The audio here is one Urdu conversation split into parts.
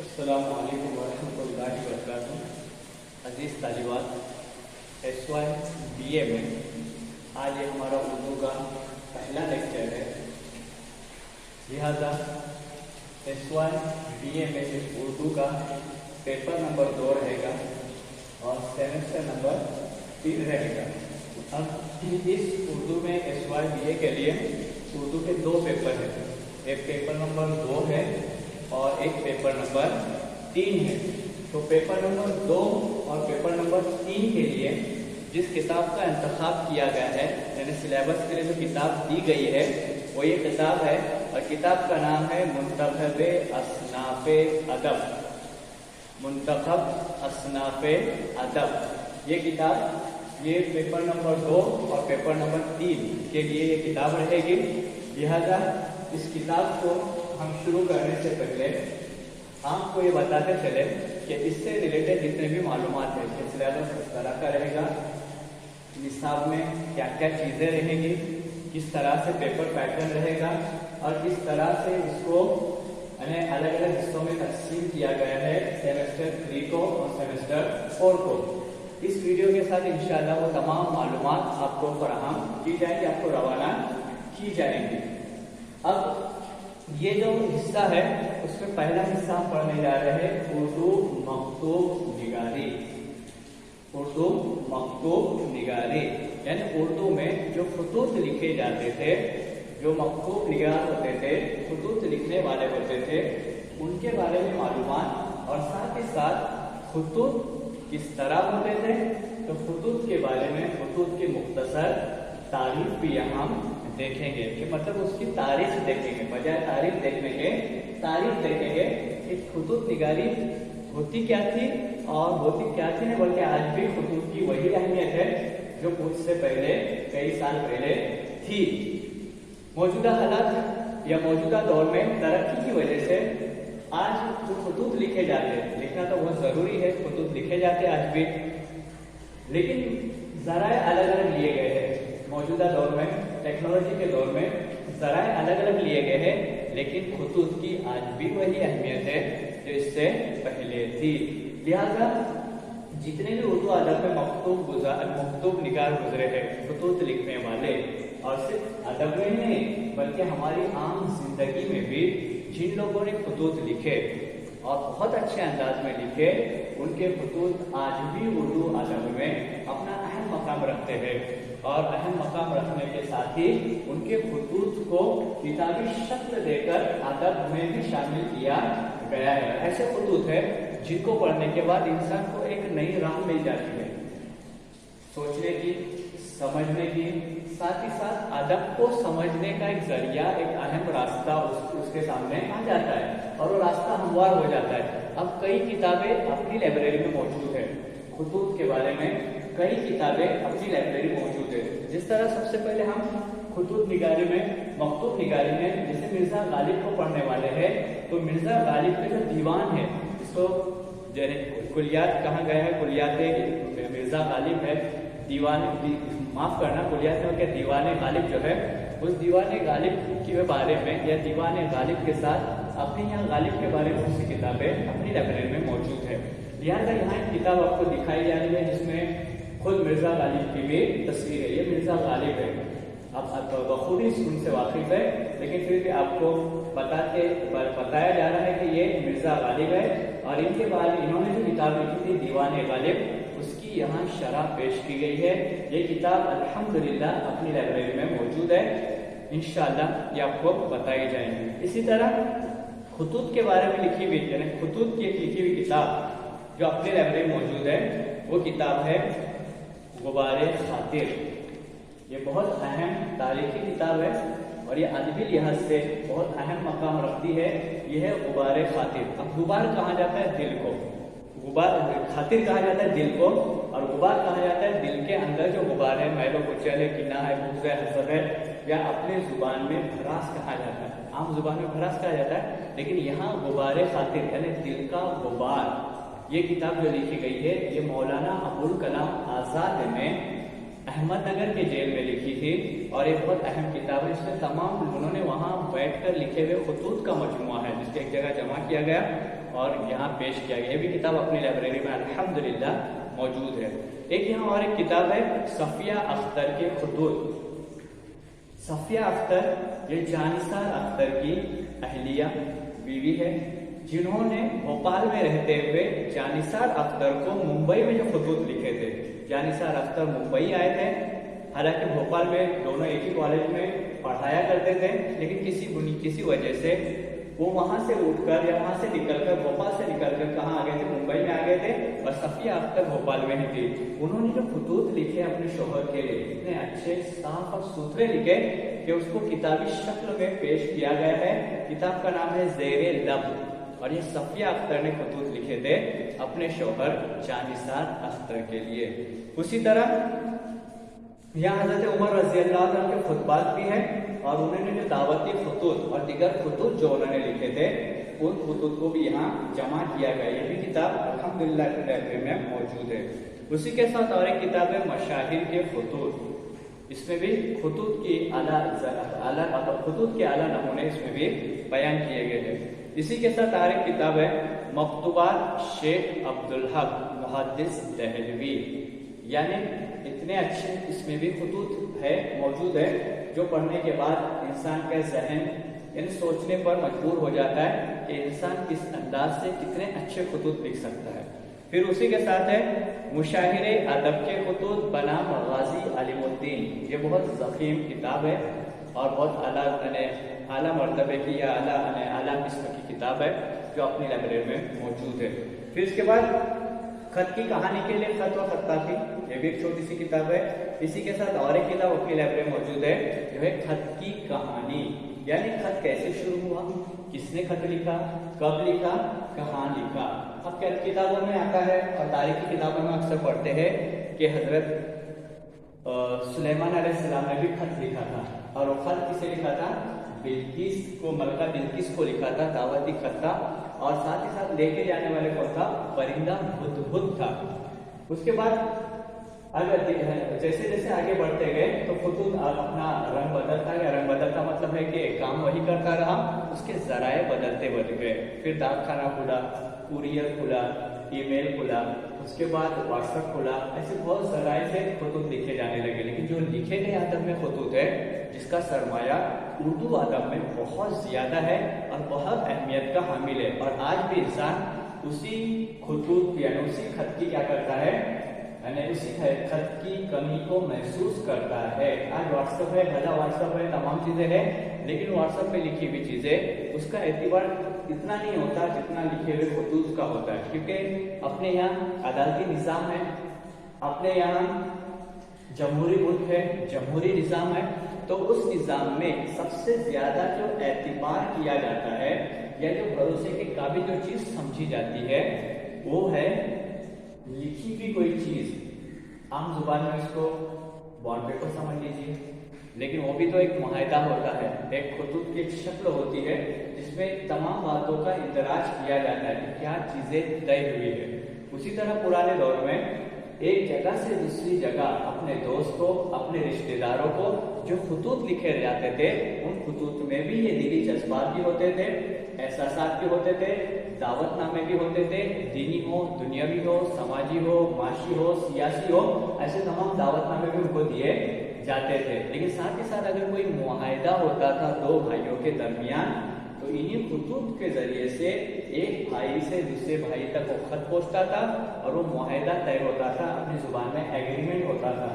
السلام علیکم ورحمۃ اللہ وبرکاتہ۔ عزیز طالبات، SY BA میں آج یہ ہمارا اردو کا پہلا لیکچر ہے، لہذا SY BA میں اردو کا پیپر نمبر 2 رہے گا اور سیمسٹر نمبر 3 رہے گا۔ اب اس اردو میں SY BA کے لیے اردو کے 2 پیپر ہیں، ایک پیپر نمبر 2 ہے اور ایک پیپر نمبر 3 ہے۔ تو پیپر نمبر 2 اور پیپر نمبر 3 کے لیے جس کتاب کا انتخاب کیا گیا ہے، یعنی سلیبس کے لیے جو کتاب دی گئی ہے وہ یہ کتاب ہے، اور کتاب کا نام ہے منتخب اصناف ادب۔ منتخب اصناف ادب یہ کتاب، یہ پیپر نمبر 2 اور پیپر نمبر 3 کے لیے یہ کتاب رہے گی۔ لہذا اس کتاب کو ہم شروع کرنے سے پہلے آپ کو یہ بتاتے چلے کہ اس سے ریلیٹڈ جتنے بھی معلومات ہیں کہ سلیبس کس طرح کا رہے گا، نصاب میں کیا کیا چیزیں رہیں گی، کس طرح سے پیپر پیٹرن رہے گا، اور کس طرح سے اس کو الگ الگ حصوں میں تقسیم کیا گیا ہے، سیمسٹر 3 کو اور سیمسٹر 4 کو۔ اس ویڈیو کے ساتھ انشاءاللہ وہ تمام معلومات آپ کو فراہم کی جائیں گی، آپ کو روانہ کی جائیں گی۔ اب یہ جو حصہ ہے اس میں پہلا حصہ ہم پڑھنے جا رہے ہیں اردو مکتوب نگاری۔ اردو مکتوب نگاری یعنی اردو میں جو خطوط لکھے جاتے تھے، جو مکتوب نگار ہوتے تھے، خطوط لکھنے والے ہوتے تھے، ان کے بارے میں معلومات، اور ساتھ ہی ساتھ خطوط کس طرح ہوتے تھے، تو خطوط کے بارے میں خطوط کی مختصر تعریف بھی یہاں دیکھیں گے، کہ مطلب اس کی تاریخ دیکھیں گے، بجائے تاریخ دیکھنے کے تاریخ دیکھیں گے کہ خطوط نگاری ہوتی کیا تھی اور ہوتی کیا تھی نہیں، بلکہ آج بھی خطوط کی وہی اہمیت ہے جو کچھ سے پہلے، کئی سال پہلے تھی۔ موجودہ حالات یا موجودہ دور میں ترقی کی وجہ سے آج جو خطوط لکھے جاتے ہیں، لکھنا تو بہت ضروری ہے، خطوط لکھے جاتے ہیں آج بھی، لیکن ذرائع الگ الگ لیے گئے ہیں۔ موجودہ دور میں، ٹیکنالوجی کے دور میں ذرائع الگ الگ لیے گئے ہیں، لیکن خطوط کی آج بھی وہی اہمیت ہے جو اس سے پہلے تھی۔ لہذا جتنے بھی اردو ادب میں مکتوب نگار گزرے ہیں، خطوط لکھنے والے، اور صرف ادب میں ہی نہیں بلکہ ہماری عام زندگی میں بھی جن لوگوں نے خطوط لکھے اور بہت اچھے انداز میں لکھے، ان کے خطوط آج بھی اردو ادب میں اپنا اہم مقام رکھتے ہیں، اور اہم مقام رکھنے کے ساتھ ہی ان کے خطوط کو کتابی شکل دے کر ادب میں بھی شامل کیا گیا ہے۔ ایسے خطوط ہیں جن کو پڑھنے کے بعد انسان کو ایک نئی راہ مل جاتی ہے، سوچنے کی، سمجھنے کی، ساتھ ہی ساتھ ادب کو سمجھنے کا ایک ذریعہ، ایک اہم راستہ اس کے سامنے آ جاتا ہے، اور وہ راستہ ہموار ہو جاتا ہے۔ اب کئی کتابیں اپنی لائبریری میں موجود ہیں، خطوط کے بارے میں کئی کتابیں اپنی لائبریری موجود ہے۔ جس طرح سب سے پہلے ہم خطوط نگاری میں، مکتوب نگاری میں جیسے مرزا غالب کو پڑھنے والے ہیں، تو مرزا غالب کے جو دیوان ہے، اس کو کلیات کہا گیا ہے، کلیات مرزا غالب ہے، دیوان، معاف کرنا، کلیات میں کہ دیوان غالب جو ہے، اس دیوان غالب کے بارے میں یا دیوان غالب کے ساتھ اپنے یہاں غالب کے بارے میں اسی کتابیں اپنی لائبریری میں موجود ہے۔ لہٰذا یہاں ایک کتاب آپ کو دکھائی جا رہی ہے جس میں خود مرزا غالب کی بھی تصویر ہے، یہ مرزا غالب ہے۔ اب بخوبی ان سے واقف ہے، لیکن پھر بھی آپ کو بتایا جا رہا ہے کہ یہ مرزا غالب ہے، اور ان کے بعد انہوں نے جو کتاب لکھی تھی دیوان غالب، اس کی یہاں شرح پیش کی گئی ہے۔ یہ کتاب الحمدللہ اپنی لائبریری میں موجود ہے، انشاءاللہ یہ آپ کو بتائی جائیں گی۔ اسی طرح خطوط کے بارے میں لکھی ہوئی، یعنی خطوط کی ایک لکھی ہوئی کتاب جو اپنی لائبریری میں موجود ہے، وہ کتاب ہے غبار خاطر۔ یہ بہت اہم تاریخی کتاب ہے اور یہ ادبی لحاظ سے بہت اہم مقام رکھتی ہے۔ یہ ہے غبار خاطر۔ اب غبار کہا جاتا ہے دل کو، غبار، خاطر کہا جاتا ہے دل کو، اور غبار کہا جاتا ہے دل کے اندر جو غبار ہے، میل و کچیل ہے، کینہ ہے، بغض ہے، حسد ہے، یا اپنے زبان میں بھراس کہا جاتا ہے، عام زبان میں بھراس کہا جاتا ہے، لیکن یہاں غبار خاطر یعنی دل کا غبار، یہ کتاب جو لکھی گئی ہے یہ مولانا ابوالکلام آزاد نے احمد نگر کے جیل میں لکھی تھی، اور ایک بہت اہم کتاب ہے۔ اس میں تمام انہوں نے وہاں بیٹھ کر لکھے ہوئے خطوط کا مجموعہ ہے، جس اس کو ایک جگہ جمع کیا گیا اور یہاں پیش کیا گیا. یہ بھی کتاب اپنی لائبریری میں الحمدللہ موجود ہے. ایک یہاں اور ایک کتاب ہے صفیہ اختر کے خطوط. صفیہ اختر یہ جانثار اختر کی اہلیہ بیوی ہے جنہوں نے بھوپال میں رہتے ہوئے جانثار اختر کو ممبئی میں جو خطوط لکھے تھے. جانثار اختر ممبئی آئے تھے، حالانکہ بھوپال میں دونوں ایک ہی کالج میں پڑھایا کرتے تھے، لیکن کسی وجہ سے وہ وہاں سے اٹھ کر یا وہاں سے نکل کر بھوپال سے نکل کر کہاں آ گئے تھے؟ ممبئی میں آ گئے تھے. اور صفیہ اختر بھوپال میں ہی تھی. انہوں نے جو خطوط لکھے اپنے شوہر کے لیے اتنے اچھے صاف اور ستھرے لکھے کہ اس کو کتابی شکل میں پیش کیا گیا ہے. کتاب کا نام ہے زیر لب، اور یہ صفیہ اختر نے خطوط لکھے تھے اپنے شوہر جانثار اختر کے لیے. اسی طرح یہاں حضرت عمر رضی اللہ عنہ کے خطبات بھی ہیں، اور انہوں نے جو دعوتی خطوط اور دیگر خطوط جو انہوں نے لکھے تھے ان خطوط کو بھی یہاں جمع کیا گیا. یہ بھی کتاب الحمدللہ لائبریری میں موجود ہے. اسی کے ساتھ اور ایک کتاب ہے مشاہیر کے خطوط. اس میں بھی خطوط کے اعلیٰ نمونے اس میں بھی بیان کیے گئے ہیں. اسی کے ساتھ اور ایک کتاب ہے مکتوبات شیخ عبدالحق محدث دہلوی. یعنی اتنے اچھے اس میں بھی خطوط ہے موجود ہے جو پڑھنے کے بعد انسان کا ذہن یعنی سوچنے پر مجبور ہو جاتا ہے کہ انسان کس انداز سے کتنے اچھے خطوط لکھ سکتا ہے. پھر اسی کے ساتھ ہے مشاہرے ادب کے خطوط بنام غازی علیم الدین. یہ بہت ضخیم کتاب ہے اور بہت اعلیٰ مرتبے کی یا اعلیٰ قسم کی کتاب ہے جو اپنی لائبریری میں موجود ہے. پھر اس کے بعد خط کی کہانی کے لیے خط و خطاطی، یہ بھی ایک چھوٹی سی کتاب ہے. اسی کے ساتھ اور ایک کتاب اپنی لائبریری میں موجود ہے جو ہے خط کی کہانی. یعنی خط کیسے شروع ہوا، کس نے خط لکھا، کب لکھا، کہاں لکھا. اب کتابوں میں آتا ہے اور تاریخی کتابوں میں اکثر پڑھتے ہیں کہ حضرت سلیمان علیہ السلام نے بھی خط لکھا تھا، اور وہ خط کسے لکھا تھا؟ بلقیس کو، ملکہ بلقیس کو لکھا تھا. دعوتی خط تھا، اور ساتھ ہی ساتھ لے کے جانے والے کون تھا؟ پرندہ ہدہد تھا. اس کے بعد اگر جیسے جیسے آگے بڑھتے گئے تو خطوط اپنا رنگ بدلتا گیا. رنگ بدلتا مطلب ہے کہ کام وہی کرتا رہا، اس کے ذرائع بدلتے گئے. پھر ڈاک خانہ کھلا، کوریئر کھلا، ای میل کھلا، اس کے بعد واٹس ایپ کھلا. ایسے بہت ذرائع سے خطوط لکھے جانے لگے. لیکن جو لکھے گئے ادب میں خطوط ہے جس کا سرمایہ اردو ادب میں بہت زیادہ ہے اور بہت اہمیت کا حامل ہے. اور آج بھی انسان اسی خطوط یعنی اسی خط کی کیا کرتا ہے، یعنی اسی خط کی کمی کو محسوس کرتا ہے. آج واٹس ایپ ہے، بھلا واٹس ایپ ہے، تمام چیزیں ہیں، لیکن واٹس ایپ پہ لکھی ہوئی چیزیں اس کا اعتبار اتنا نہیں ہوتا جتنا لکھے ہوئے خطوط کا ہوتا ہے. کیونکہ اپنے یہاں عدالتی نظام ہے، اپنے یہاں جمہوری ملک ہے، جمہوری نظام ہے. تو اس نظام میں سب سے زیادہ جو اعتبار کیا جاتا ہے یا جو بھروسے کے قابل جو چیز سمجھی جاتی ہے وہ ہے لکھی ہوئی کوئی چیز. عام زبان میں اس کو بانڈ پیپر سمجھ لیجیے، لیکن وہ بھی تو ایک معاہدہ ہوتا ہے، ایک خطوط کی ایک شکل ہوتی ہے جس میں تمام باتوں کا اندراج کیا جاتا ہے کہ کیا چیزیں طے ہوئی ہے. اسی طرح پرانے دور میں ایک جگہ سے دوسری جگہ اپنے دوست کو، اپنے رشتہ داروں کو جو خطوط لکھے جاتے تھے ان خطوط میں بھی یہ دلی جذبات بھی ہوتے تھے، احساسات بھی ہوتے تھے، دعوت نامے بھی ہوتے تھے، دینی ہو، دنیاوی ہو، سماجی ہو، معاشی ہو، سیاسی ہو. ایسے تمام دعوت نامے بھی ان کو دیے جاتے تھے. لیکن ساتھ ہی ساتھ اگر کوئی معاہدہ ہوتا تھا دو بھائیوں کے درمیان تو انہی خطوط کے ذریعے سے ایک بھائی سے دوسرے بھائی تک وہ خط پہنچتا تھا اور وہ معاہدہ طے ہوتا تھا، اپنی زبان میں ایگریمنٹ ہوتا تھا.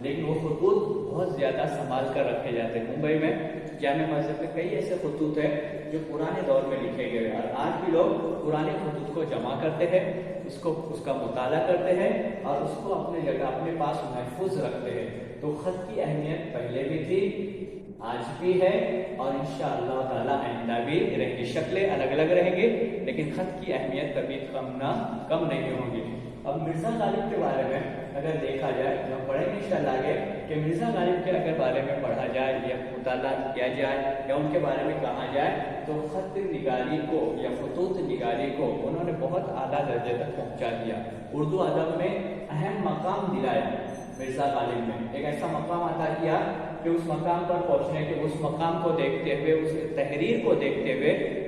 لیکن وہ خطوط بہت زیادہ سنبھال کر رکھے جاتے ہیں. ممبئی میں جامع مسجد میں کئی ایسے خطوط ہیں جو پرانے دور میں لکھے گئے ہیں، اور آج بھی لوگ پرانے خطوط کو جمع کرتے ہیں، اس کا مطالعہ کرتے ہیں اور اس کو اپنے جگہ اپنے پاس محفوظ رکھتے ہیں. تو خط کی اہمیت پہلے بھی تھی، آج بھی ہے، اور انشاءاللہ تعالی آئندہ بھی رہیں گی. شکلیں الگ الگ رہیں گی لیکن خط کی اہمیت کبھی کم نہیں ہوگی. اب مرزا غالب کے بارے میں اگر دیکھا جائے، ہم پڑھیں گے انشاءاللہ آگے کہ مرزا غالب کے اگر بارے میں پڑھا جائے یا مطالعہ کیا جائے یا ان کے بارے میں کہا جائے تو خط نگاری کو یا خطوط نگاری کو انہوں نے بہت اعلیٰ درجے تک پہنچا دیا. اردو ادب میں اہم مقام دلایا مرزا غالب نے. ایک ایسا مقام عطا کیا کہ اس مقام پر پہنچنے کے اس مقام کو دیکھتے ہوئے، اس تحریر کو دیکھتے ہوئے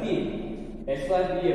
3। SYDA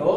2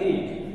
3।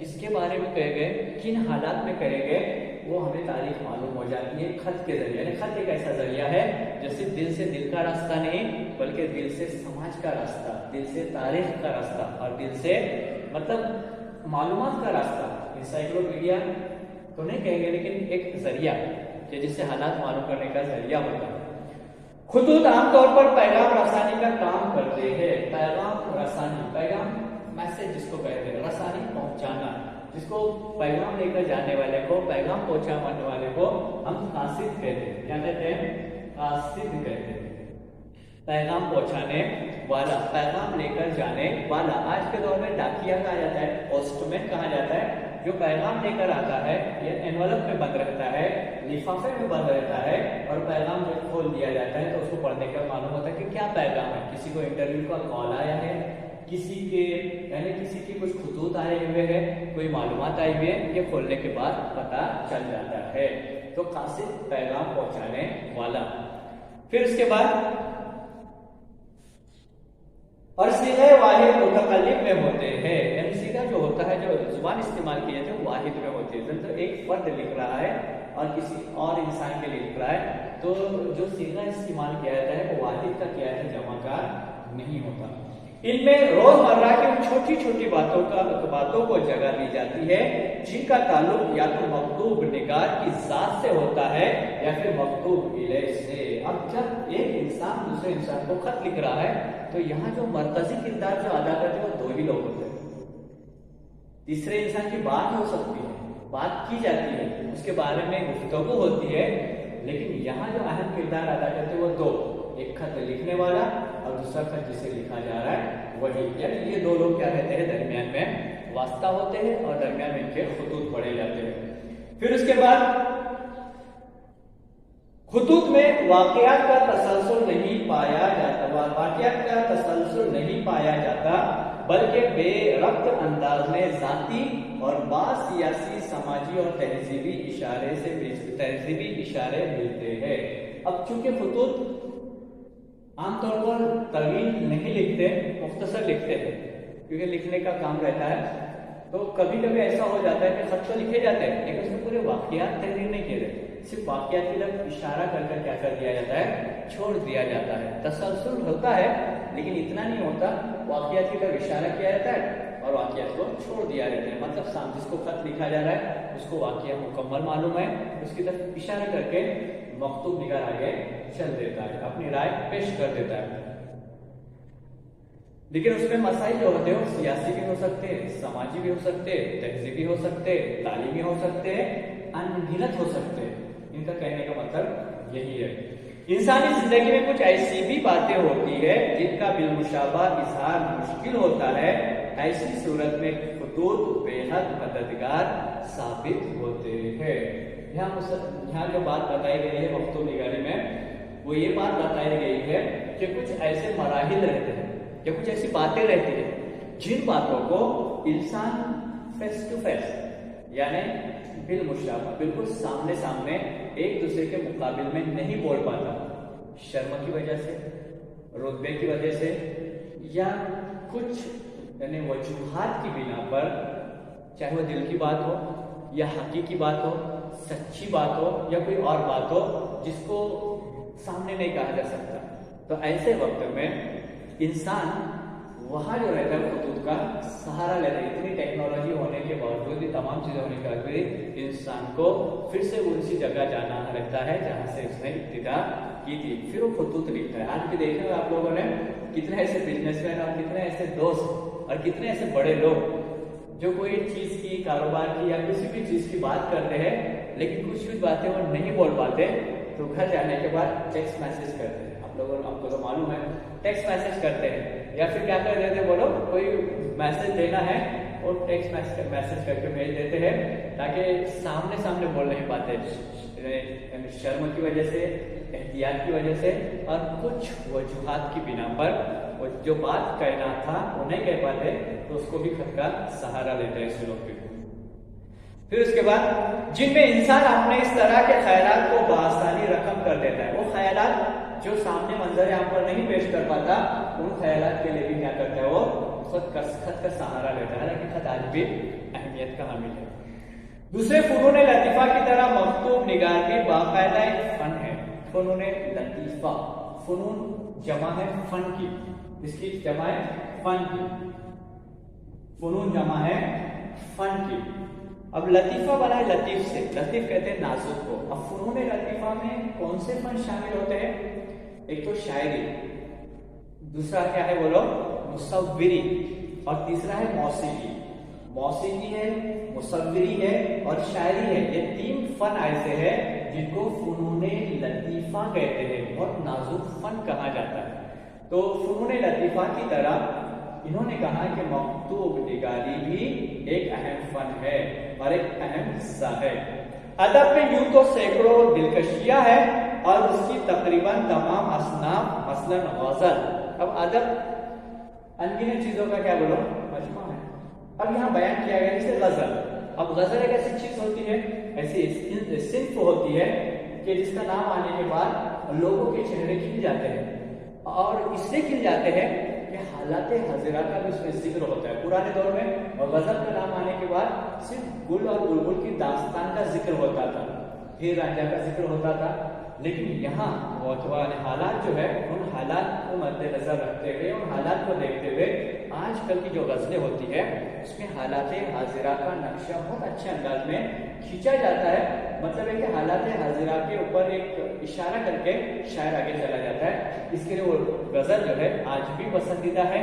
کس کے بارے میں کہے گئے، کن حالات میں کہے گئے، وہ ہمیں تاریخ معلوم ہو جاتی ہے خط کے ذریعے. یعنی خط ایک ایسا ذریعہ ہے جو صرف دل سے دل کا راستہ نہیں، بلکہ دل سے سماج کا راستہ، دل سے تاریخ کا راستہ، اور دل سے مطلب معلومات کا راستہ. انسائکلوپیڈیا تو نہیں کہیں گے، لیکن ایک ذریعہ کہ جس سے حالات معلوم کرنے کا ذریعہ ہوتا ہے. خطوط عام طور پر پیغام رسانی کا کام کرتے ہیں. پیغام رسانی، پیغام میسج جس کو کہتے ہیں، رسانی پہنچانا، جس کو پیغام لے کر جانے والے کو، پیغام پہنچانے والے کو ہم قاصد کہتے ہیں. کیا کہتے ہیں؟ قاصد کہتے ہیں. پیغام پہنچانے والا، پیغام لے کر جانے والا. آج کے دور میں ڈاکیا کہا جاتا ہے، پوسٹ مین کہا جاتا ہے. جو پیغام لے کر آتا ہے یہ اینولپ میں بند رہتا ہے، لفافے میں بند رہتا ہے، اور پیغام جب کھول دیا جاتا ہے تو اس کو پڑھنے کا معلوم ہوتا ہے کہ کیا پیغام ہے. کسی کو انٹرویو کا کال آیا ہے، کسی کی کچھ خطوط آئے ہوئے ہیں، کوئی معلومات آئی ہوئی ہے، یہ کھولنے کے بعد پتہ چل جاتا ہے. تو قاصد پیغام پہنچانے والا. پھر اس کے بعد اور صیغہ واحد متکلم میں ہوتے ہیں. یعنی صیغہ جو ہوتا ہے، جو زبان استعمال کی جاتی ہے، وہ واحد میں ہوتی ہے. تو ایک فرد لکھ رہا ہے اور کسی اور انسان کے لیے لکھ رہا ہے، تو جو صیغہ استعمال کیا جاتا ہے وہ واحد کا کیا ہے، جمع کا نہیں ہوتا. ان میں روزمرہ کی چھوٹی چھوٹی باتوں کو جگہ دی جاتی ہے جن کا تعلق یا تو مکتوب نگار کی ذات سے ہوتا ہے یا پھر مکتوب الیہ سے. اب جب ایک انسان دوسرے انسان کو خط لکھ رہا ہے تو یہاں جو مرکزی کردار جو ادا کرتے ہیں وہ دو ہی لوگ ہوتے ہیں. تیسرے انسان کی بات ہو سکتی ہے، بات کی جاتی ہے، اس کے بارے میں گفتگو ہوتی ہے، لیکن یہاں جو اہم کردار ادا کرتے ہیں وہ دو، ایک خط لکھنے والا اور دوسرا خط جسے لکھا جا رہا ہے وہی. یعنی یہ دو لوگ کیا رہتے ہیں، درمیان میں واسطہ ہوتے ہیں اور درمیان میں ان کے خطوط پڑھے جاتے ہیں. پھر اس کے بعد خطوط میں واقعات کا تسلسل نہیں پایا جاتا، بلکہ بے ربط انداز میں ذاتی اور بعض سیاسی، سماجی اور تہذیبی اشارے ملتے ہیں. اب چونکہ خطوط عام طور پر طویل نہیں لکھتے، مختصر لکھتے ہیں، کیونکہ لکھنے کا کام رہتا ہے. تو کبھی کبھی ایسا ہو جاتا ہے کہ خط تو لکھے جاتے ہیں لیکن اس میں پورے واقعات تحریر نہیں کیے جاتے، صرف واقعات کی طرف اشارہ کر کر کیا کر دیا جاتا ہے، چھوڑ دیا جاتا ہے. تسلسل ہوتا ہے لیکن اتنا نہیں ہوتا، واقعات کی طرف اشارہ کیا جاتا ہے اور واقعات کو چھوڑ دیا جاتا ہے. مطلب جس کو خط لکھا جا رہا ہے اس کو واقعہ مکمل معلوم ہے، اس کی طرف اشارہ کر کے مکتوب نگار آگے چل دیتا ہے، اپنی رائے پیش کر دیتا ہے. لیکن اس میں مسائل جو ہوتے ہیں وہ سیاسی بھی ہو سکتے ہیں، سماجی بھی ہو سکتے ہیں، تہذیبی ہو سکتے ہیں، تعلیمی ہو سکتے ہیں، ان گنت ہو سکتے ہیں. ان کا کہنے کا مطلب یہی ہے. انسانی زندگی میں کچھ ایسی بھی باتیں ہوتی ہے جن کا بالمشابہ اظہار مشکل ہوتا ہے. ایسی صورت میں خطوط بے حد مددگار ثابت ہوتے ہیں. یہاں جو بات بتائی گئی ہے مکتوب نگاری میں، وہ یہ بات بتائی گئی ہے کہ کچھ ایسے مراحل رہتے ہیں یا کچھ ایسی باتیں رہتی ہیں جن باتوں کو انسان فیس ٹو فیس، یعنی بالمشابہ، بالکل سامنے سامنے ایک دوسرے کے مقابل میں نہیں بول پاتا، شرم کی وجہ سے، رتبے کی وجہ سے، یا کچھ یعنی وجوہات کی بنا پر، چاہے وہ دل کی بات ہو یا حقیقی بات ہو، سچی بات ہو یا کوئی اور بات ہو جس کو سامنے نہیں کہا جا سکتا. تو ایسے وقت میں انسان وہاں جو رہتا ہے خطوط کا سہارا لیتا ہے. اتنی ٹیکنالوجی ہونے کے باوجود، یہ تمام چیزیں ہونے کے باوجود انسان کو پھر سے اسی جگہ جانا رہتا ہے جہاں سے اس نے ابتدا کی تھی. پھر وہ خطوط لکھتا ہے. آج بھی دیکھیں آپ لوگوں نے کتنے ایسے بزنس مین اور کتنے ایسے دوست اور کتنے ایسے بڑے لوگ جو کوئی چیز کی، کاروبار کی یا کسی بھی چیز کی بات کرتے ہیں لیکن کچھ بھی باتیں وہ نہیں بول پاتے تو گھر جانے کے بعد ٹیکسٹ میسج کرتے ہیں. آپ کو تو معلوم ہے، ٹیکسٹ میسج کرتے ہیں یا پھر کیا کر دیتے ہیں، بولو کوئی میسج دینا ہے اور ٹیکسٹ میسج کر کے بھیج دیتے ہیں تاکہ سامنے سامنے بول نہیں پاتے، شرم کی وجہ سے، احتیاط کی وجہ سے اور کچھ وجوہات کی بنا پر وہ جو بات کہنا تھا وہ نہیں کہہ پاتے تو اس کو بھی خط کا سہارا لیتے ہیں اس لوگ. پھر اس کے بعد جن میں انسان اپنے اس طرح کے خیالات کو بآسانی رقم کر دیتا ہے، وہ خیالات جو سامنے منظر عام پر نہیں پیش کر پاتا، ان خیالات کے لیے بھی کیا کرتا ہے، وہ خط کا سہارا لیتا ہے. حالانکہ خط آج بھی اہمیت اہمیت کا حامل ہے۔ دوسرے فنون لطیفہ کی طرح مکتوب نگاری باقاعدہ ایک فن ہے۔ فنون لطیفہ، فنون جمع ہے فن کی، اس کی جمع ہے فن کی، فنون جمع ہے فن کی۔ اب لطیفہ بنا ہے لطیف سے، لطیف کہتے ہیں نازک کو۔ اب فنون لطیفہ میں کون سے فن شامل ہوتے ہیں؟ ایک تو شاعری، دوسرا کیا ہے بولو مصوری، اور تیسرا ہے موسیقی۔ موسیقی ہے، مصوری ہے اور شاعری ہے، یہ تین فن ایسے ہیں جن کو فنون لطیفہ کہتے ہیں، بہت نازک فن کہا جاتا ہے۔ تو فنون لطیفہ کی طرح انہوں نے کہا کہ مکتوب نگاری بھی ایک اہم فن ہے اور ایک اہم حصہ ہے۔ ادب میں یوں تو سینکڑوں دلکشیاں ہیں اور اس کی تقریباً تمام اصناف، مثلاً غزل۔ اب ادب انگنت چیزوں کا کیا بولو مجموعہ ہے۔ اب یہاں بیان کیا گیا جیسے غزل۔ اب غزل ایک ایسی چیز ہوتی ہے، ایسی صنف ہوتی ہے کہ جس کا نام آنے کے بعد لوگوں کے چہرے کھل جاتے ہیں، اور اس لیے کھل جاتے ہیں کہ حالات حاضرہ کا بھی اس میں ذکر ہوتا ہے۔ پرانے دور میں غزل کا نام آنے کے بعد صرف گل اور بلبل کی داستان کا ذکر ہوتا تھا، ہیر رانجھا کا ذکر ہوتا تھا، لیکن یہاں حالات جو ہے ان حالات کو مد نظر رکھتے ہوئے، ان حالات کو دیکھتے ہوئے آج کل کی جو غزلیں ہوتی ہے اس میں حالات حاضرہ کا نقشہ بہت اچھے انداز میں کھینچا جاتا ہے۔ مطلب ہے کہ حالات حاضرہ کے اوپر ایک اشارہ کر کے شاعر آگے چلا جاتا ہے۔ اس کے لیے وہ غزل جو ہے آج بھی پسندیدہ ہے،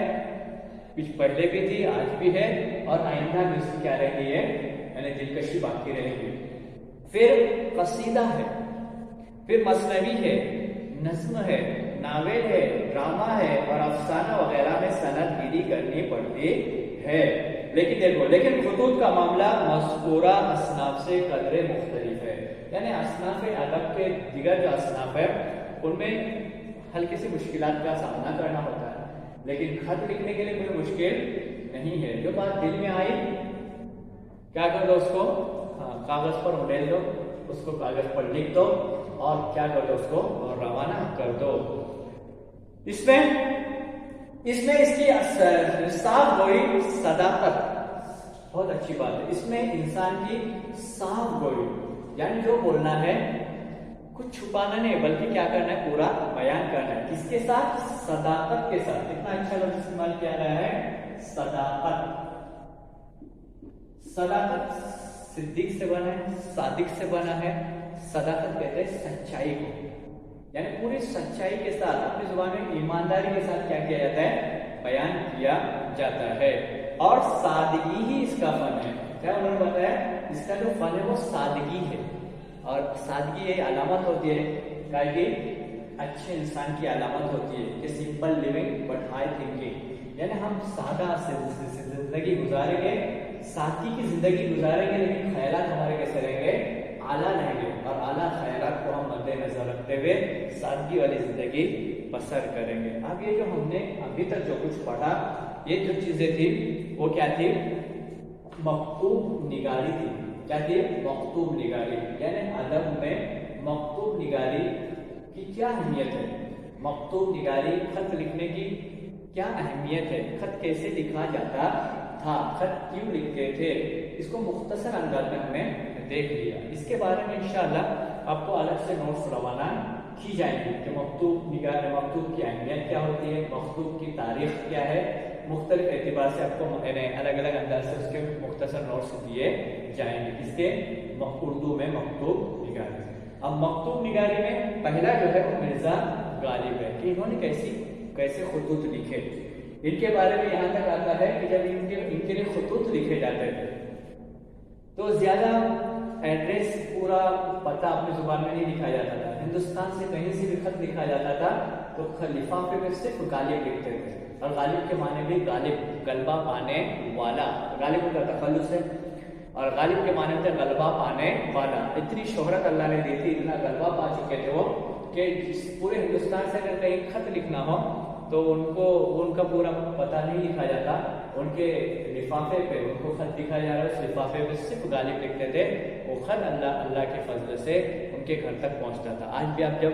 کچھ پہلے بھی تھی، آج بھی ہے، اور آئندہ بھی اس کی کیا رہے گی ہے، یعنی دلکشی باقی رہے گی۔ پھر قصیدہ ہے، پھر مثنوی ہے، نظم ہے، ناول ہے، ڈرامہ ہے اور افسانہ وغیرہ میں سند گیری کرنی پڑتی ہے۔ لیکن خطوط کا معاملہ مذکورہ اصناف سے قدرے مختلف ہے، یعنی اصناف ادب کے دیگر جو اصناف ہے ان میں ہلکی سی مشکلات کا سامنا کرنا ہوتا ہے، لیکن خط لکھنے کے لیے کوئی مشکل نہیں ہے۔ جو بات دل میں آئی کیا کر دو اس کو کاغذ پر اڈیل دو، اس کو کاغذ پر لکھ دو اور کیا کر دو اس کو روانہ کر دو۔ اس میں اس کی صاف گوئی، صداقت بہت اچھی بات ہے۔ اس میں انسان کی صاف گوئی، یعنی جو بولنا ہے کچھ چھپانا نہیں بلکہ کیا کرنا ہے، پورا بیان کرنا ہے۔ کس کے ساتھ؟ صداقت کے ساتھ۔ اتنا اچھا لفظ استعمال کیا گیا ہے، صداقت۔ صداقت صدیق سے بنا ہے، صادق سے بنا ہے۔ صداقت کہتے ہیں سچائی کو، یعنی پوری سچائی کے ساتھ اپنی زبان میں ایمانداری کے ساتھ کیا کیا جاتا ہے، بیان کیا جاتا ہے۔ اور سادگی ہی اس کا فن ہے۔ کیا انہوں نے بتایا، اس کا جو فن ہے وہ سادگی ہے، اور سادگی یہ علامت ہوتی ہے کہ اچھے انسان کی علامت ہوتی ہے کہ simple living but high thinking, یعنی ہم سادہ زندگی گزاریں گے، سادگی کی زندگی گزاریں گے، لیکن خیالات ہمارے کیسے رہیں گے، اعلیٰ رہیں گے، اور اعلیٰ خیالات کو ہم مد نظر رکھتے ہوئے سادگی والی زندگی بسر کریں گے۔ اب یہ جو ہم نے ابھی تک جو کچھ پڑھا، یہ جو چیزیں تھی وہ کیا تھی، مکتوب نگاری تھی۔ کیا تھی؟ مکتوب نگاری، یعنی ادب میں مکتوب نگاری کی کیا اہمیت ہے، مکتوب نگاری خط لکھنے کی کیا اہمیت ہے، خط کیسے لکھا جاتا تھا، خط کیوں لکھتے تھے، اس کو مختصر انداز میں ہم نے دیکھ لیا۔ اس کے بارے میں انشاءاللہ آپ کو الگ سے نوٹس روانہ کی جائیں گی کہ مکتوب مکتوب کی اہمیت کیا ہوتی ہے، مکتوب کی تاریخ کیا ہے، مختلف اعتبار سے آپ کو الگ الگ انداز سے اس کے مختصر نوٹس دیے جائیں گے۔ اس کے اردو میں مکتوب نگاری۔ اب مکتوب نگاری میں پہلا جو ہے وہ مرزا غالب ہے کہ انہوں نے کیسے خطوط لکھے۔ ان کے بارے میں یہاں تک آتا ہے کہ جب ان کے لیے خطوط لکھے جاتے تھے تو زیادہ ایڈریس پورا پتہ اپنی زبان میں نہیں لکھا جاتا تھا۔ ہندوستان سے کہیں سے بھی خط لکھا جاتا تھا تو لفافے میں صرف غالب لکھتے تھے، اور غالب کے معنی بھی غالب، غلبہ پانے والا، غالب کا تخلص ہے، اور غالب کے معنی تھے غلبہ پانے والا۔ اتنی شہرت اللہ نے دی تھی، اتنا غلبہ پا چکے تھے وہ کہ پورے ہندوستان سے اگر کہیں خط لکھنا ہو تو ان کا پورا پتہ نہیں لکھا جاتا، ان کے لفافے پہ ان کو خط لکھا جا رہا ہے، اس لفافے پہ صرف غالب لکھتے تھے، وہ خط اللہ کے فضل سے ان کے گھر تک پہنچتا تھا۔ آج بھی آپ جب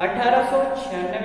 1896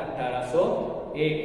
1801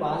5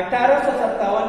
1857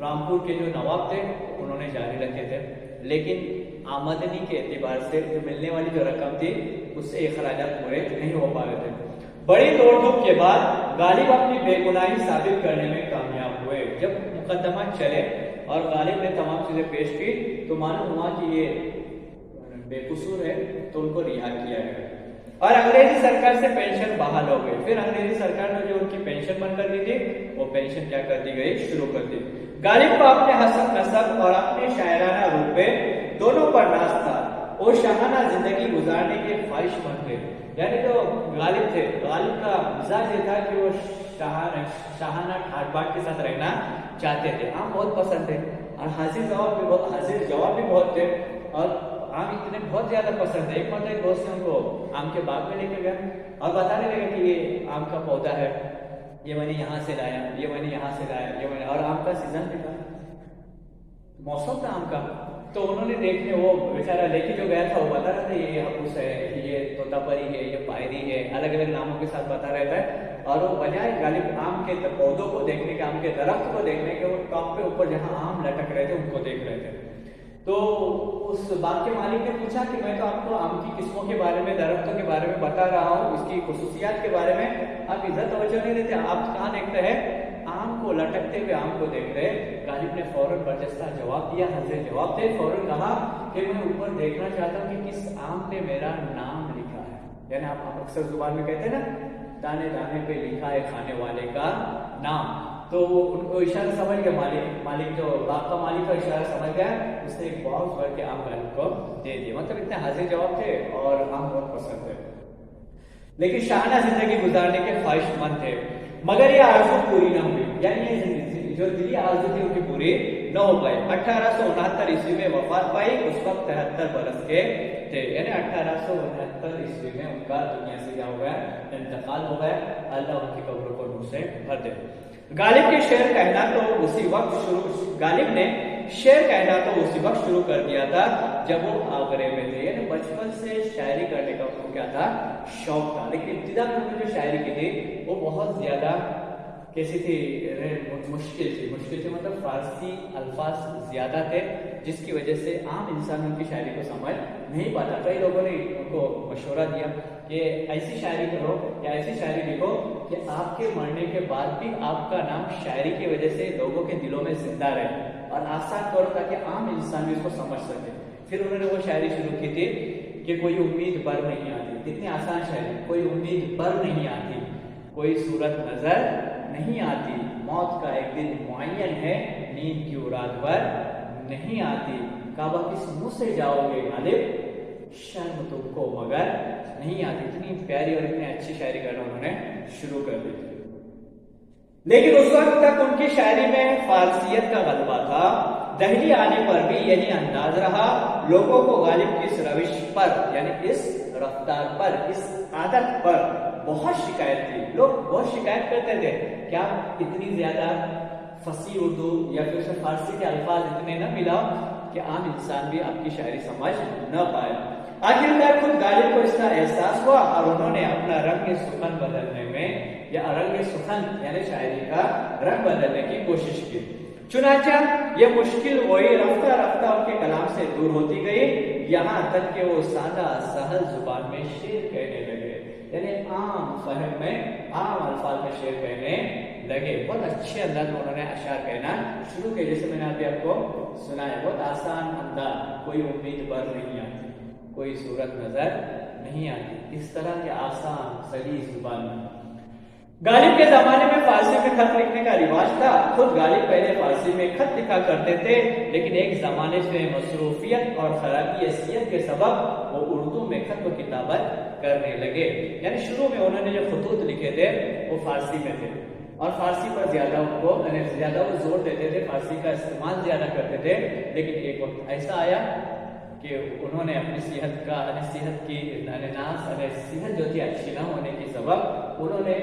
رامپور کے جو نواب تھے انہوں نے جاری رکھے تھے، لیکن آمدنی کے اعتبار سے جو ملنے والی جو رقم تھی اس سے اخراجات پورے نہیں ہو پا رہے تھے۔ بڑی دوڑ دھوپ کے بعد غالب اپنی بے گناہی ثابت کرنے میں کامیاب ہوئے۔ جب مقدمہ چلے اور غالب نے تمام چیزیں پیش کی تو معلوم ہوا کہ یہ بے قصور ہے، تو ان کو رہا کیا گیا اور انگریزی سرکار سے پینشن بحال ہو گئی۔ پھر انگریزی سرکار نے جو ان کی پینشن بند کر دی تھی وہ پینشن کیا کر دی گئی، شروع کر دی۔ غالب کو اپنے حسن نسب اور اپنے شاعرانہ روپے دونوں پر ناز تھا۔ وہ شاہانہ زندگی گزارنے کے خواہش مند تھے، یعنی جو غالب تھے، غالب کا مزاج یہ تھا کہ وہ شاہانہ ٹھاٹ باٹ کے ساتھ رہنا چاہتے تھے۔ آم بہت پسند تھے اور حاضر جواب بھی بہت تھے، اور آم اتنے بہت زیادہ پسند ہے۔ ایک مرتبہ ایک دوست نے ان کو آم کے باغ میں لے کے گیا اور بتانے لگا کہ یہ آم کا پودا ہے، یہ میں نے یہاں سے لایا، یہ میں نے یہاں سے لایا، یہ میں نے، اور آم کا سیزن بھی تھا، موسم تھا آم کا۔ تو انہوں نے دیکھنے، وہ بیچارہ لے کے جو گیا تھا وہ بتا رہا تھا یہ ہپوس ہے، یہ طوطا پری ہے، یہ پائری ہے، الگ الگ ناموں کے ساتھ بتا رہتا ہے۔ اور وہ بجائے غالب آم کے پودوں کو دیکھنے کے، آم کے درخت کو دیکھنے کے، وہ ٹاپ پہ اوپر جہاں آم لٹک رہے تھے ان کو دیکھ رہے تھے۔ تو اس باغ کے مالک نے پوچھا کہ میں تو آپ کو آم کی قسموں کے بارے میں، درختوں کے بارے میں بتا رہا ہوں، اس کی خصوصیات کے بارے میں آپ ادھر توجہ نہیں دیتے، آپ کہاں دیکھتے ہیں؟ آم کو لٹکتے ہوئے آم کو دیکھ رہے۔ غالب نے فوراً برجستہ جواب دیا، حاضر جواب دے، فوراً کہا کہ میں اوپر دیکھنا چاہتا ہوں کہ کس آم پہ میرا نام لکھا ہے۔ یعنی آپ اکثر زبان میں کہتے ہیں نا، دانے دانے پہ لکھا ہے کھانے والے کا نام۔ تو ان کو اشارہ سمجھ گیا، مالک جو باغ کا مالک کا اشارہ سمجھ گیا، اس نے ایک باکس بھر کے آم غالب کو دے دیا۔ مطلب اتنے حاضر جواب تھے اور آم بہت پسند تھے، لیکن شاہانہ زندگی گزارنے کے خواہش مند تھے، مگر یہ آرزو پوری نہ ہوئی، یعنی یہ جو دلی آرزو تھی ان کی پوری نہ ہو پائی۔ 1869 عیسوی میں وفات پائی، اس وقت 73 برس کے تھے، یعنی 1869 عیسوی میں ان کا دنیا سے کیا ہو گیا، انتقال ہو گیا۔ اللہ ان کی قبروں کو نور سے بھر دے۔ غالب کے شعر کہنا تو اسی وقت غالب نے شعر کہنا تو اسی وقت شروع کر دیا تھا جب وہ آگرے میں تھے، یعنی بچپن سے شاعری کرنے کا ان کو کیا تھا، شوق تھا، لیکن ابتدا میں انہوں نے جو شاعری کی تھی وہ بہت زیادہ کیسی تھی، مشکل تھی، مطلب فارسی الفاظ زیادہ تھے، جس کی وجہ سے عام انسان ان کی شاعری کو سمجھ نہیں پاتا۔ کئی لوگوں نے ان کو مشورہ دیا کہ ایسی شاعری کرو یا ایسی شاعری لکھو کہ آپ کے مرنے کے بعد بھی آپ کا نام شاعری کی وجہ سے لوگوں کے دلوں میں زندہ رہے، اور آسان کرو تاکہ عام انسان بھی اس کو سمجھ سکے۔ پھر انہوں نے وہ شاعری شروع کی تھی کہ کوئی امید بر نہیں آتی، کتنی آسان شاعری، کوئی امید بر نہیں آتی، کوئی صورت نظر نہیں آتی، موت کا ایک دن معین ہے، نیند کی رات بھر نہیں آتی، کعبہ کس منہ سے جاؤ گے غالب، شرم تم کو مگر نہیں آتی۔ اتنی پیاری اور اتنی اچھی شاعری کرنا انہوں نے شروع کر دی تھی، لیکن اس وقت تک ان کی شاعری میں فارسیت کا غلبہ تھا۔ دہلی آنے پر بھی یہی انداز رہا، لوگوں کو غالب کی اس روش پر، یعنی اس رفتار پر، اس عادت پر بہت شکایت تھی، لوگ بہت شکایت کرتے تھے کیا اتنی زیادہ فصیح اردو یا پھر اسے فارسی کے الفاظ اتنے نہ ملا کہ عام انسان بھی آپ کی شاعری سمجھ نہ پائے۔ آخرکار خود غالب کو اس کا احساس ہوا اور انہوں نے اپنا رنگ سخن بدلنے میں، یا رنگ سخن یعنی شاعری کا رنگ بدلنے کی کوشش کی۔ چنانچہ یہ مشکل وہی رفتہ رفتہ ان کے کلام سے دور ہوتی گئی، یہاں تک کہ وہ سادہ سہل زبان میں شعر کہنے لگے، یعنی عام فہم میں، عام الفاظ میں شعر کہنے لگے۔ بہت اچھے انداز میں انہوں نے اشعار کہنا شروع کیے، جیسے میں نے ابھی آپ کو سنایا، بہت آسان انداز، کوئی امید بر نہیں آتی، کوئی صورت نظر نہیں آتی، اس طرح کے آسان سلیس زبان میں۔ غالب کے زمانے میں فارسی میں خط لکھنے کا رواج تھا، خود غالب پہلے فارسی میں خط لکھا کرتے تھے، لیکن ایک زمانے سے مصروفیت اور خرابی حیثیت کے سبب وہ اردو میں خط و کتابت کرنے لگے، یعنی شروع میں انہوں نے جو خطوط لکھے تھے وہ فارسی میں تھے، اور فارسی پر زیادہ وہ زور دیتے تھے، فارسی کا استعمال زیادہ کرتے تھے، لیکن ایک وقت ایسا آیا کہ انہوں نے اپنی صحت جو تھی اچھی نہ ہونے کی سبب انہوں نے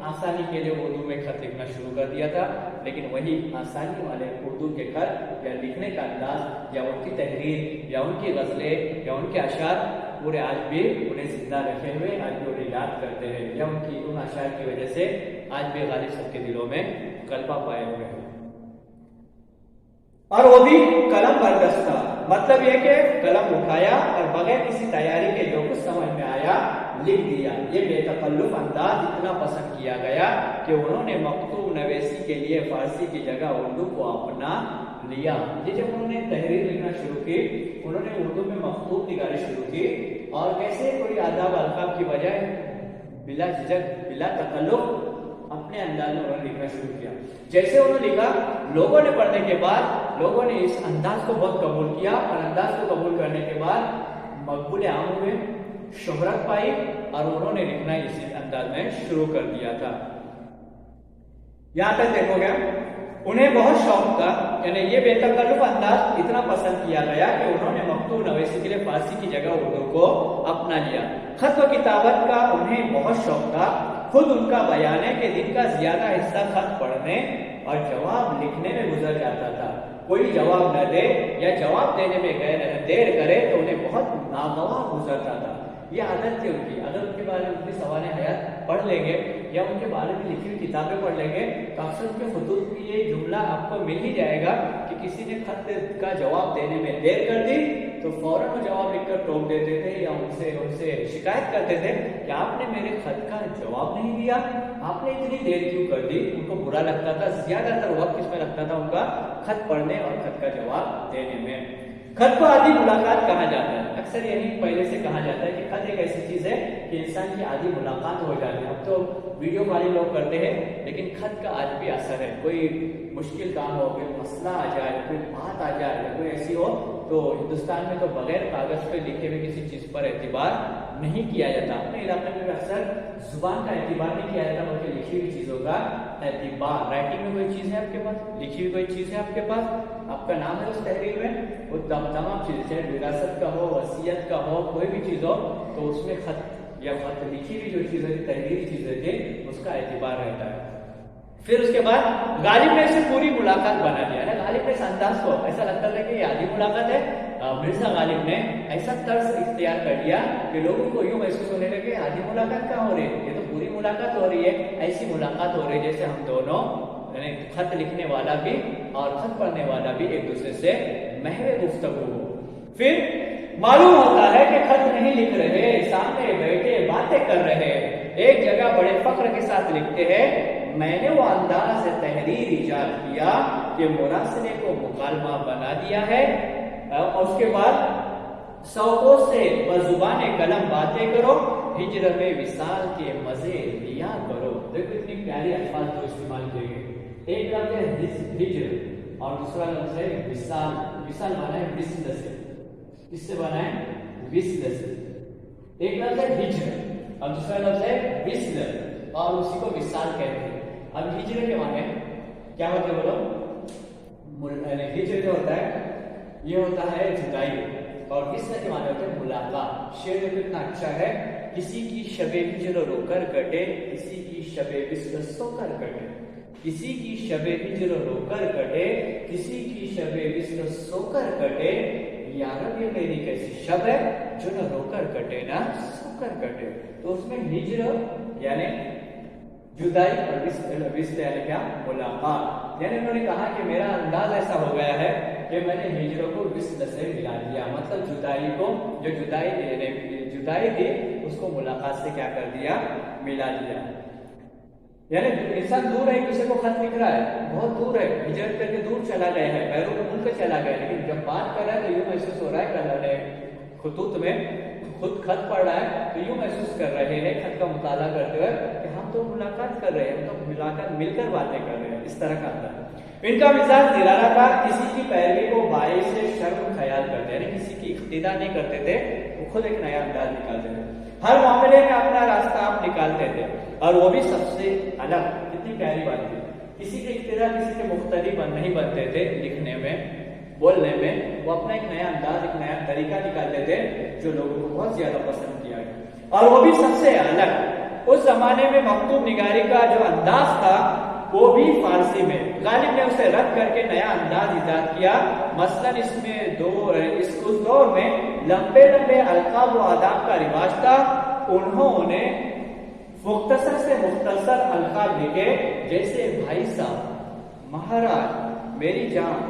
آسانی کے لیے اردو میں خط لکھنا شروع کر دیا تھا، لیکن وہی آسانی والے اردو کے خط یا لکھنے کا انداز یا ان کی تحریر یا ان کی غزلیں یا ان کے اشعار پورے آج بھی انہیں زندہ رکھے ہوئے، آج بھی انہیں یاد کرتے ہیں، یا ان اشعار کی وجہ سے آج بھی غالب سب کے دلوں میں غلبہ پائے ہوئے ہیں۔ اور وہ بھی قلم بردستہ، مطلب یہ کہ قلم اٹھایا اور بغیر کسی تیاری کے جو کچھ سمجھ میں آیا لکھ دیا۔ یہ بے تکلف انداز اتنا پسند کیا گیا کہ انہوں نے مکتوب نویسی کے لیے فارسی کی جگہ اردو کو اپنا لیا۔ یہ جب انہوں نے تحریر لکھنا شروع کی، انہوں نے اردو میں مکتوب نگاری شروع کی، اور کیسے کوئی آداب القاب کی بجائے بلا جھجک بلا تکلف اپنے انداز میں انہوں نے لکھنا شروع کیا۔ جیسے انہوں نے لکھا، لوگوں نے پڑھنے کے بعد لوگوں نے اس انداز کو بہت قبول کیا، اور انداز کو قبول کرنے کے بعد مقبول عام ہوئے، شہرت پائی، اور انہوں نے لکھنا اسی انداز میں شروع کر دیا تھا۔ یہاں تک دیکھو گے انہیں بہت شوق تھا، یعنی یہ بے تکلف انداز اتنا پسند کیا گیا کہ انہوں نے مکتوب نویسی کے لیے فارسی کی جگہ اردو کو اپنا لیا۔ خط و کتابت کا انہیں بہت شوق تھا۔ خود ان کا بیان ہے کہ دن کا زیادہ حصہ خط پڑھنے اور جواب لکھنے میں گزر جاتا تھا۔ کوئی جواب نہ دے یا جواب دینے میں دیر کرے تو انہیں بہت ناگوار گزرتا تھا۔ یہ عادت تھی ان کی۔ اگر ان کے بارے میں ان کی سوانح حیات پڑھ لیں گے یا ان کے بارے میں لکھی ہوئی کتابیں پڑھ لیں گے تو اکثر ان کے خطوط میں یہ جملہ آپ کو مل ہی جائے گا کہ کسی نے خط کا جواب دینے میں دیر کر دی تو فوراً وہ جواب لکھ کر ٹوک دیتے تھے، یا ان سے شکایت کرتے تھے کہ آپ نے میرے خط کا جواب نہیں دیا، آپ نے اتنی دیر کیوں کر دی۔ ان کو برا لگتا تھا، زیادہ تر وقت اس میں لگتا تھا ان کا خط پڑھنے اور خط کا جواب دینے میں۔ خط کو آدھی ملاقات کہا جاتا ہے۔ اکثر یہی پہلے سے کہا جاتا ہے کہ خط ایک ایسی چیز ہے کہ انسان کی آدھی ملاقات ہو جاتی ہے۔ اب تو ویڈیو کالنگ لوگ کرتے ہیں، لیکن خط کا آج بھی اثر ہے۔ کوئی مشکل کام ہو، کوئی مسئلہ آ جائے، کوئی بات آ جائے یا کوئی ایسی ہو تو ہندوستان میں تو بغیر کاغذ پہ لکھے ہوئے کسی چیز پر اعتبار نہیں کیا جاتا۔ اپنے علاقے میں اکثر زبان کا اعتبار نہیں کیا جاتا بلکہ لکھی ہوئی چیزوں کا اعتبار۔ رائٹنگ میں کوئی چیز ہے آپ کے پاس، لکھی ہوئی کوئی چیز ہے آپ کے پاس، آپ کا نام ہے اس تحریر میں، وہ تمام چیزیں چاہے وراثت کا ہو، وصیت کا ہو، کوئی بھی چیز ہو تو اس میں خط یا خط لکھی ہوئی جو چیزیں تحریری چیزیں تھے اس کا اعتبار رہتا ہے۔ پھر اس کے بعد غالب نے اسے پوری ملاقات بنا دیا نا۔ غالب نے اس انداز کو ایسا لگتا تھا کہ یہ آدھی ملاقات ہے۔ مرزا غالب نے ایسا طرز اختیار کر لیا کہ لوگوں کو یوں محسوس ہونے لگے آدھی ملاقات کہاں ہو رہی ہے، یہ تو پوری ملاقات ہو رہی ہے۔ ایسی ملاقات ہو رہی ہے جیسے ہم دونوں، یعنی خط لکھنے والا بھی اور خط پڑھنے والا بھی ایک دوسرے سے محو گفتگو ہو۔ پھر معلوم ہوتا ہے کہ خط نہیں لکھ رہے، سامنے بیٹھے باتیں کر رہے، ایک جگہ بڑے فخر کے ساتھ لکھتے ہیں، میں نے وہ انداز تحریر ایجاد کیا کہ مراسلے کو مکالمہ بنا دیا ہے، اور اس کے بعد سوقوں سے بزبان قلم باتیں کرو، ہجر میں وصال کے مزے لیا کرو۔ دیکھو اتنی پیاری الفاظ جو استعمال کیے گئے، ایک لفظ ہے ہجر اور دوسرا لفظ ہے وصال۔ وصال مانا ہے وصل سے، کس سے بنا ہے؟ وصل سے۔ ایک لفظ ہے ہجر اور دوسرا لفظ ہے وصل، اور اسی کو وصال کہتے ہیں۔ اب ہجر کے معنی کیا ہوتے ہیں بولو؟ ہجر جو ہوتا ہے یہ ہوتا ہے جدائی، اور وصل کے معنی ہوتے ہیں ملاقات۔ شعر میں کتنا اچھا ہے، کسی کی شب ہجر رو کر کٹے، کسی کی شب وصل سو کر کٹے، کسی کی شب ہجر رو کر کٹے، کسی کی شب وصل سو کر کٹے، یارب یہ میری کیسی شب ہے جو نہ رو کر کٹے نہ سو کر کٹے۔ تو اس میں ہجر یعنی جدائی اور وصل یعنی کیا؟ ملاقات۔ یعنی انہوں نے کہا کہ میرا انداز ایسا ہو گیا ہے کہ میں نے ہجر کو وصل سے ملا دیا، مطلب جدائی کو، جو جدائی تھی اس کو ملاقات سے کیا کر دیا؟ ملا دیا۔ یعنی انسان دور ہے، ایک دوسرے کو خط لکھ رہا ہے، بہت دور ہے، ہجرت کر کے دور چلا گیا ہے، بیرون ملک چلا گیا ہے، لیکن جب بات کر رہا ہے تو یوں محسوس ہو رہا ہے کہ اللہ نے خطوط میں خود خط پڑھ رہا ہے تو یوں محسوس کر رہے ہیں خط کا مطالعہ کرتے ہوئے کہ ہم تو ملاقات کر رہے ہیں، ہم تو ملاقات مل کر باتیں کر رہے ہیں۔ اس طرح کا تھا ان کا مزاج نرالا تھا، کسی کی پیروی کو باعث شرم خیال کرتے، یعنی کسی کی اقتدا نہیں کرتے تھے، وہ خود ایک نیا انداز نکالتے تھے، ہر معاملے میں اپنا راستہ آپ نکالتے تھے، اور وہ بھی سب سے الگ۔ کتنی پیاری بات تھی، کسی کے اقتدا کسی کے مختلف نہیں بنتے تھے، لکھنے میں بولنے میں وہ اپنا ایک نیا انداز، ایک نیا طریقہ نکالتے تھے جو لوگوں کو بہت زیادہ پسند کیا گیا، اور وہ بھی سب سے الگ۔ اس زمانے میں مکتوب نگاری کا جو انداز تھا وہ بھی فارسی میں، غالب نے اسے رد کر کے نیا انداز ایجاد کیا۔ مثلاً اس دور میں لمبے لمبے القاب و آداب کا رواج تھا، انہوں نے مختصر سے مختصر القاب لکھے، جیسے بھائی صاحب، مہاراج، میری جان،